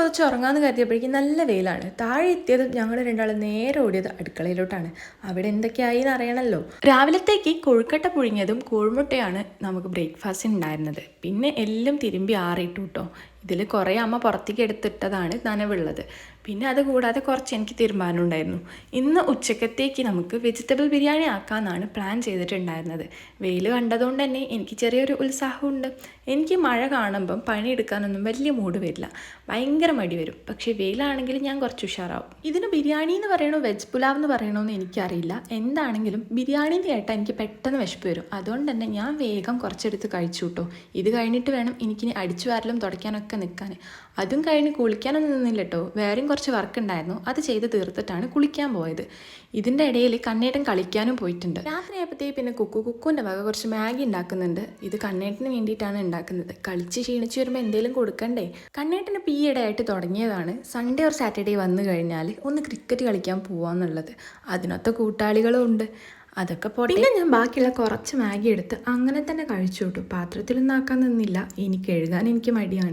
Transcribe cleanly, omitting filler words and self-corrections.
പുതച്ച് ഉറങ്ങാമെന്ന് കരുതിയപ്പോഴേക്കും നല്ല വെയിലാണ്. താഴെ എത്തിയതും ഞങ്ങൾ രണ്ടാളും നേരെ ഓടിയത് അടുക്കളയിലോട്ടാണ്. അവിടെ എന്തൊക്കെയായി എന്ന് അറിയണമല്ലോ. രാവിലത്തേക്ക് കൊഴുക്കട്ട പുഴുങ്ങിയതും കോഴിമുട്ടയാണ് നമുക്ക് ബ്രേക്ക്ഫാസ്റ്റിന് ഉണ്ടായിരുന്നത്. പിന്നെ എല്ലാം തിരുമ്പി ആറിയിട്ടു കേട്ടോ. ഇതിൽ കുറേ അമ്മ പുറത്തേക്ക് എടുത്തിട്ടതാണ് നനവുള്ളത്. പിന്നെ അതുകൂടാതെ കുറച്ച് എനിക്ക് തീരുമാനമുണ്ടായിരുന്നു. ഇന്ന് ഉച്ചക്കത്തേക്ക് നമുക്ക് വെജിറ്റബിൾ ബിരിയാണി ആക്കാമെന്നാണ് പ്ലാൻ ചെയ്തിട്ടുണ്ടായിരുന്നത്. വെയിൽ കണ്ടതുകൊണ്ട് തന്നെ എനിക്ക് ചെറിയൊരു ഉത്സാഹമുണ്ട്. എനിക്ക് മഴ കാണുമ്പം പണിയെടുക്കാനൊന്നും വലിയ മൂഡ് വരില്ല, ഭയങ്കര മടി വരും. പക്ഷേ വെയിലാണെങ്കിൽ ഞാൻ കുറച്ച് ഉഷാറാവും. ഇതിന് ബിരിയാണി എന്ന് പറയണോ വെജ് പുലാവ് എന്ന് പറയണമെന്ന് എനിക്കറിയില്ല. എന്താണെങ്കിലും ബിരിയാണി എന്ന് കേട്ടാൽ എനിക്ക് പെട്ടെന്ന് വിശപ്പ് വരും. അതുകൊണ്ട് തന്നെ ഞാൻ വേഗം കുറച്ചെടുത്ത് കഴിച്ചു കേട്ടോ. ഇത് കഴിഞ്ഞിട്ട് വേണം എനിക്കിനി അടിച്ചു വാരലും തുടയ്ക്കാനൊക്കെ നിൽക്കാൻ. അതും കഴിഞ്ഞ് കുളിക്കാനൊന്നും നിന്നില്ല കേട്ടോ. വേറെയും കുറച്ച് വർക്ക് ഉണ്ടായിരുന്നു, അത് ചെയ്ത് തീർത്തിട്ടാണ് കുളിക്കാൻ പോയത്. ഇതിൻ്റെ ഇടയിൽ കണ്ണേട്ടൻ കളിക്കാനും പോയിട്ടുണ്ട്. രാത്രിയായപ്പോഴത്തേക്ക് പിന്നെ കുക്കുവിൻ്റെ വക കുറച്ച് മാഗി ഉണ്ടാക്കുന്നുണ്ട്. ഇത് കണ്ണേട്ടന് വേണ്ടിയിട്ടാണ് ഉണ്ടാക്കുന്നത്. കളിച്ച് ക്ഷീണിച്ച് വരുമ്പോൾ എന്തെങ്കിലും കൊടുക്കണ്ടേ. കണ്ണേട്ടന് ഇപ്പോൾ ഈ ഇടയായിട്ട് തുടങ്ങിയതാണ് സൺഡേ ഓർ സാറ്റർഡേ വന്നു കഴിഞ്ഞാൽ ഒന്ന് ക്രിക്കറ്റ് കളിക്കാൻ പോവാന്നുള്ളത്. അതിനൊത്ത കൂട്ടാളികളും ഉണ്ട്. അതൊക്കെ പോട്ടെ. പിന്നെ ഞാൻ ബാക്കിയുള്ള കുറച്ച് മാഗി എടുത്ത് അങ്ങനെ തന്നെ കഴിച്ചു കേട്ടു. പാത്രത്തിലൊന്നും ആക്കാൻ നിന്നില്ല. എനിക്ക് എഴുതാൻ എനിക്ക് മടിയാണ്.